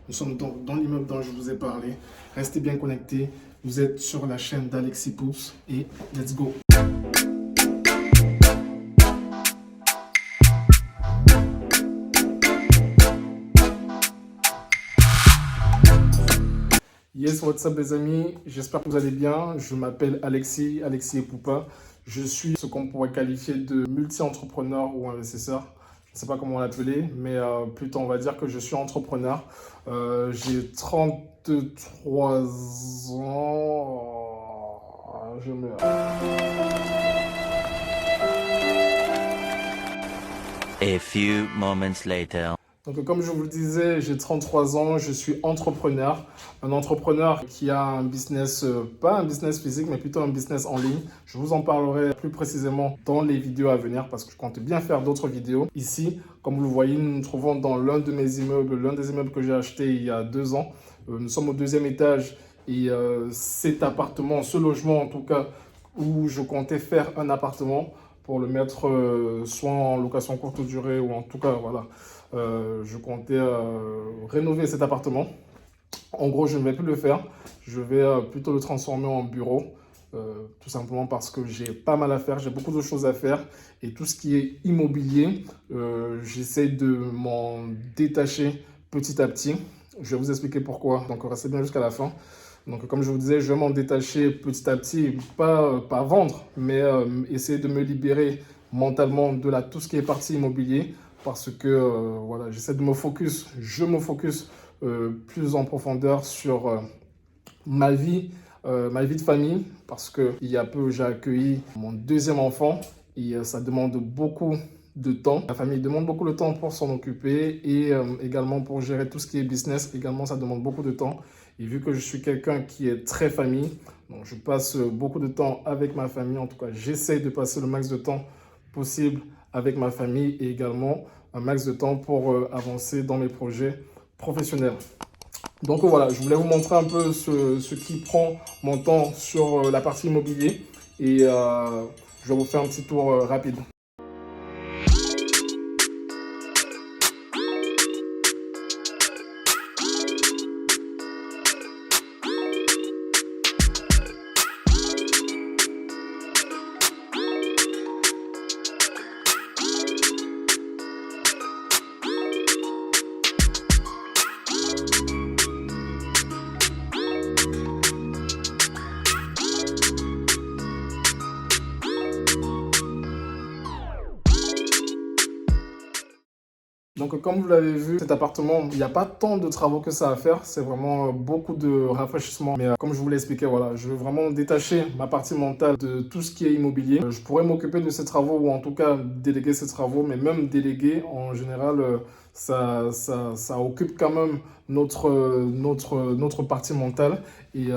Nous sommes donc dans l'immeuble dont je vous ai parlé. Restez bien connectés. Vous êtes sur la chaîne d'Alexis Pousse et let's go. Yes, what's up les amis, j'espère que vous allez bien. Je m'appelle Alexis Epoupa. Je suis ce qu'on pourrait qualifier de multi-entrepreneur ou investisseur. Je ne sais pas comment l'appeler, mais plutôt on va dire que je suis entrepreneur. J'ai 33 ans. Je meurs. A few moments later. Donc, comme je vous le disais, j'ai 33 ans, je suis entrepreneur. Un entrepreneur qui a un business, pas un business physique, mais plutôt un business en ligne. Je vous en parlerai plus précisément dans les vidéos à venir parce que je compte bien faire d'autres vidéos. Ici, comme vous le voyez, nous nous trouvons dans l'un de mes immeubles, l'un des immeubles que j'ai acheté il y a 2 ans. Nous sommes au 2e étage et cet appartement, ce logement en tout cas, où je comptais faire un appartement pour le mettre soit en location courte durée ou en tout cas, voilà. Je comptais rénover cet appartement. En gros, je ne vais plus le faire. Je vais plutôt le transformer en bureau. Tout simplement parce que j'ai pas mal à faire. J'ai beaucoup de choses à faire. Et tout ce qui est immobilier, j'essaie de m'en détacher petit à petit. Je vais vous expliquer pourquoi. Donc, restez bien jusqu'à la fin. Donc, comme je vous disais, je vais m'en détacher petit à petit. Pas vendre, mais essayer de me libérer mentalement de tout ce qui est partie immobilier. Parce que voilà, j'essaie de me focus, plus en profondeur sur ma vie de famille. Parce qu'il y a peu, j'ai accueilli mon 2e enfant et ça demande beaucoup de temps. La famille demande beaucoup de temps pour s'en occuper et également pour gérer tout ce qui est business. Également, ça demande beaucoup de temps. Et vu que je suis quelqu'un qui est très famille, donc je passe beaucoup de temps avec ma famille. En tout cas, j'essaie de passer le max de temps possible avec ma famille et également un max de temps pour avancer dans mes projets professionnels. Donc voilà, je voulais vous montrer un peu ce qui prend mon temps sur la partie immobilier et je vais vous faire un petit tour rapide. Donc, comme vous l'avez vu, cet appartement, il n'y a pas tant de travaux que ça à faire. C'est vraiment beaucoup de rafraîchissement. Mais comme je vous l'ai expliqué, voilà, je veux vraiment détacher ma partie mentale de tout ce qui est immobilier. Je pourrais m'occuper de ces travaux ou en tout cas déléguer ces travaux. Mais même déléguer, en général, ça occupe quand même notre partie mentale. Et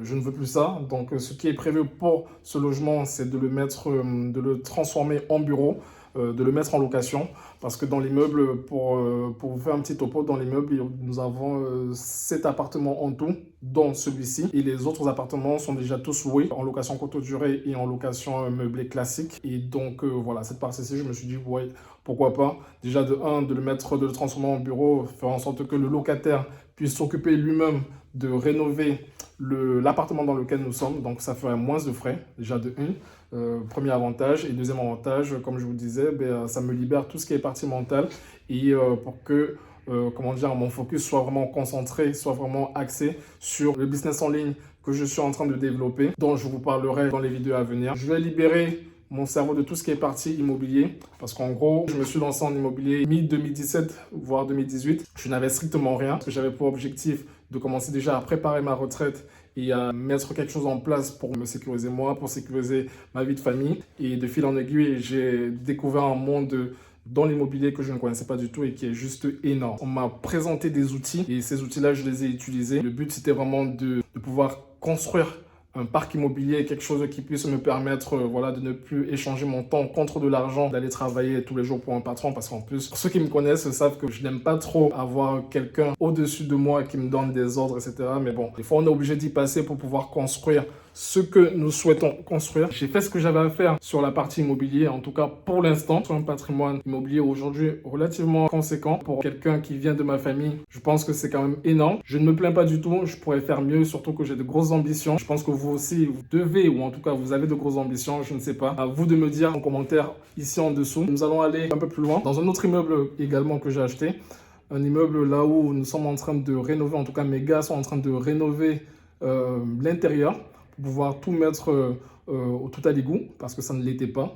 je ne veux plus ça. Donc, ce qui est prévu pour ce logement, c'est de le transformer en bureau. De le mettre en location parce que dans l'immeuble, pour vous faire un petit topo, dans l'immeuble, nous avons 7 appartements en tout, dont celui-ci. Et les autres appartements sont déjà tous loués en location courte durée et en location meublée classique. Et donc, voilà, cette partie-ci, je me suis dit, ouais, pourquoi pas. Déjà, de le transformer en bureau, faire en sorte que le locataire puisse s'occuper lui-même de rénover l'appartement dans lequel nous sommes. Donc, ça ferait moins de frais, déjà de une. Premier avantage. Et deuxième avantage, comme je vous disais, ça me libère tout ce qui est partie mentale et pour que mon focus soit vraiment concentré, soit vraiment axé sur le business en ligne que je suis en train de développer, dont je vous parlerai dans les vidéos à venir. Je vais libérer mon cerveau de tout ce qui est partie immobilier parce qu'en gros, je me suis lancé en immobilier mi-2017, voire 2018. Je n'avais strictement rien parce que j'avais pour objectif de commencer déjà à préparer ma retraite et à mettre quelque chose en place pour me sécuriser moi, pour sécuriser ma vie de famille. Et de fil en aiguille, j'ai découvert un monde dans l'immobilier que je ne connaissais pas du tout et qui est juste énorme. On m'a présenté des outils et ces outils-là, je les ai utilisés. Le but, c'était vraiment de pouvoir construire un parc immobilier, quelque chose qui puisse me permettre voilà, de ne plus échanger mon temps contre de l'argent, d'aller travailler tous les jours pour un patron. Parce qu'en plus, pour ceux qui me connaissent savent que je n'aime pas trop avoir quelqu'un au-dessus de moi qui me donne des ordres, etc. Mais bon, des fois, on est obligé d'y passer pour pouvoir construire ce que nous souhaitons construire. J'ai fait ce que j'avais à faire sur la partie immobilier, en tout cas pour l'instant, sur un patrimoine immobilier aujourd'hui relativement conséquent. Pour quelqu'un qui vient de ma famille, je pense que c'est quand même énorme. Je ne me plains pas du tout, je pourrais faire mieux, surtout que j'ai de grosses ambitions. Je pense que vous aussi, vous devez, ou en tout cas vous avez de grosses ambitions, je ne sais pas. À vous de me dire en commentaire ici en dessous. Nous allons aller un peu plus loin, dans un autre immeuble également que j'ai acheté. Un immeuble là où nous sommes en train de rénover, en tout cas mes gars sont en train de rénover l'intérieur pour pouvoir tout mettre tout à l'égout parce que ça ne l'était pas.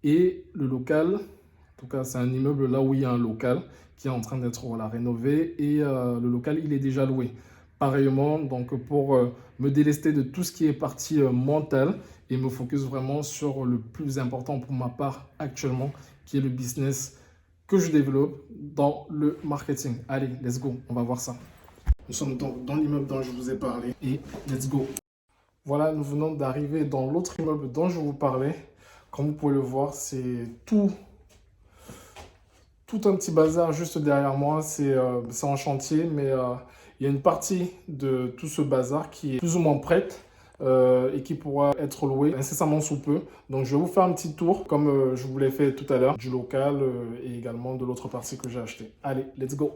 Et le local, en tout cas c'est un immeuble là où il y a un local qui est en train d'être rénové et le local il est déjà loué. Pareillement, donc pour me délester de tout ce qui est partie mentale et me focus vraiment sur le plus important pour ma part actuellement qui est le business que je développe dans le marketing. Allez, let's go, on va voir ça. Nous sommes donc dans l'immeuble dont je vous ai parlé et let's go. Voilà, nous venons d'arriver dans l'autre immeuble dont je vous parlais. Comme vous pouvez le voir, c'est tout un petit bazar juste derrière moi. C'est en chantier, mais il y a une partie de tout ce bazar qui est plus ou moins prête. Et qui pourra être loué incessamment sous peu. Donc je vais vous faire un petit tour comme je vous l'ai fait tout à l'heure du local et également de l'autre partie que j'ai acheté. Allez, let's go.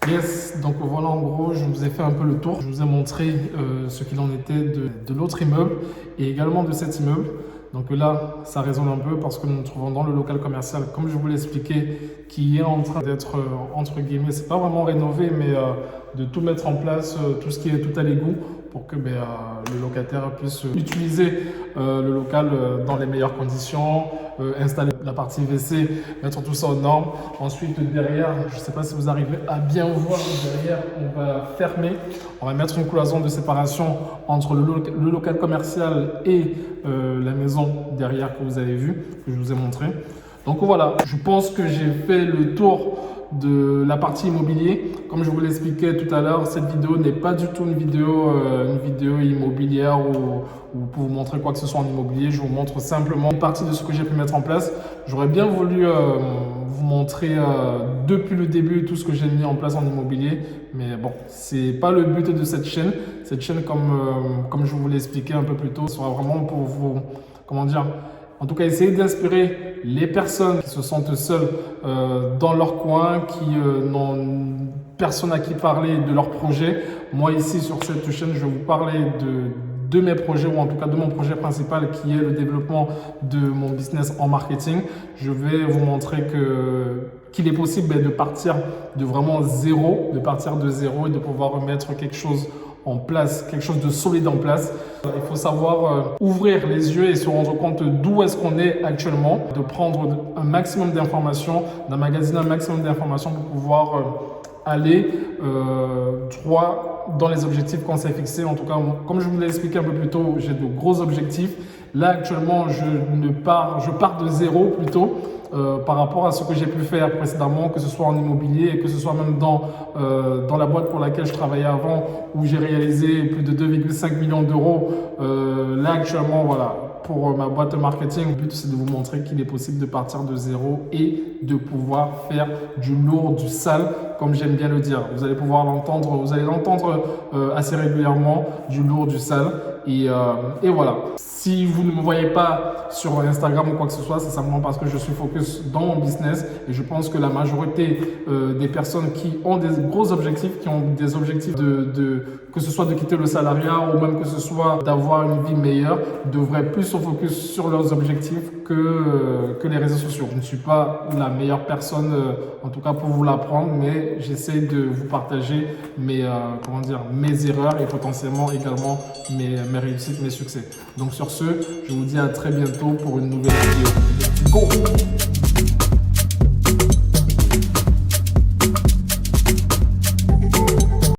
Yes, donc voilà en gros, je vous ai fait un peu le tour. Je vous ai montré ce qu'il en était de l'autre immeuble et également de cet immeuble. Donc là, ça résonne un peu parce que nous nous trouvons dans le local commercial, comme je vous l'ai expliqué, qui est en train d'être, entre guillemets, c'est pas vraiment rénové, mais de tout mettre en place, tout ce qui est tout à l'égout, pour que le locataire puisse utiliser le local dans les meilleures conditions, installer la partie WC, mettre tout ça aux normes. Ensuite, derrière, je ne sais pas si vous arrivez à bien voir, derrière, on va fermer, on va mettre une cloison de séparation entre le local commercial et la maison derrière que vous avez vu, que je vous ai montré. Donc voilà, je pense que j'ai fait le tour de la partie immobilier. Comme je vous l'expliquais tout à l'heure, cette vidéo n'est pas du tout une vidéo immobilière ou pour vous montrer quoi que ce soit en immobilier. Je vous montre simplement une partie de ce que j'ai pu mettre en place. J'aurais bien voulu vous montrer depuis le début tout ce que j'ai mis en place en immobilier. Mais bon, c'est pas le but de cette chaîne. Cette chaîne, comme je vous l'ai expliqué un peu plus tôt, sera vraiment pour vous, comment dire, en tout cas, essayez d'inspirer les personnes qui se sentent seules dans leur coin, qui n'ont personne à qui parler de leur projet. Moi, ici, sur cette chaîne, je vais vous parler de mes projets, ou en tout cas de mon projet principal, qui est le développement de mon business en marketing. Je vais vous montrer qu'il est possible de partir de vraiment zéro, de partir de zéro et de pouvoir remettre quelque chose en place, quelque chose de solide en place. Il faut savoir ouvrir les yeux et se rendre compte d'où est-ce qu'on est actuellement, de prendre un maximum d'informations, d'emmagasiner un maximum d'informations pour pouvoir aller droit dans les objectifs qu'on s'est fixés. En tout cas, comme je vous l'ai expliqué un peu plus tôt, j'ai de gros objectifs. Là, actuellement, je pars de zéro plutôt. Par rapport à ce que j'ai pu faire précédemment, que ce soit en immobilier et que ce soit même dans la boîte pour laquelle je travaillais avant, où j'ai réalisé plus de 2,5 millions d'euros. Là actuellement, voilà, pour ma boîte marketing, le but c'est de vous montrer qu'il est possible de partir de zéro et de pouvoir faire du lourd, du sale, comme j'aime bien le dire. Vous allez pouvoir l'entendre, vous allez l'entendre assez régulièrement, du lourd, du sale. Et voilà. Si vous ne me voyez pas sur Instagram ou quoi que ce soit, c'est simplement parce que je suis focus dans mon business et je pense que la majorité des personnes qui ont des gros objectifs, qui ont des objectifs que ce soit de quitter le salariat ou même que ce soit d'avoir une vie meilleure, devraient plus se focus sur leurs objectifs que les réseaux sociaux. Je ne suis pas la meilleure personne, en tout cas pour vous l'apprendre, mais j'essaie de vous partager mes erreurs et potentiellement également mes mes réussites, mes succès. Donc sur ce, je vous dis à très bientôt pour une nouvelle vidéo. Let's go!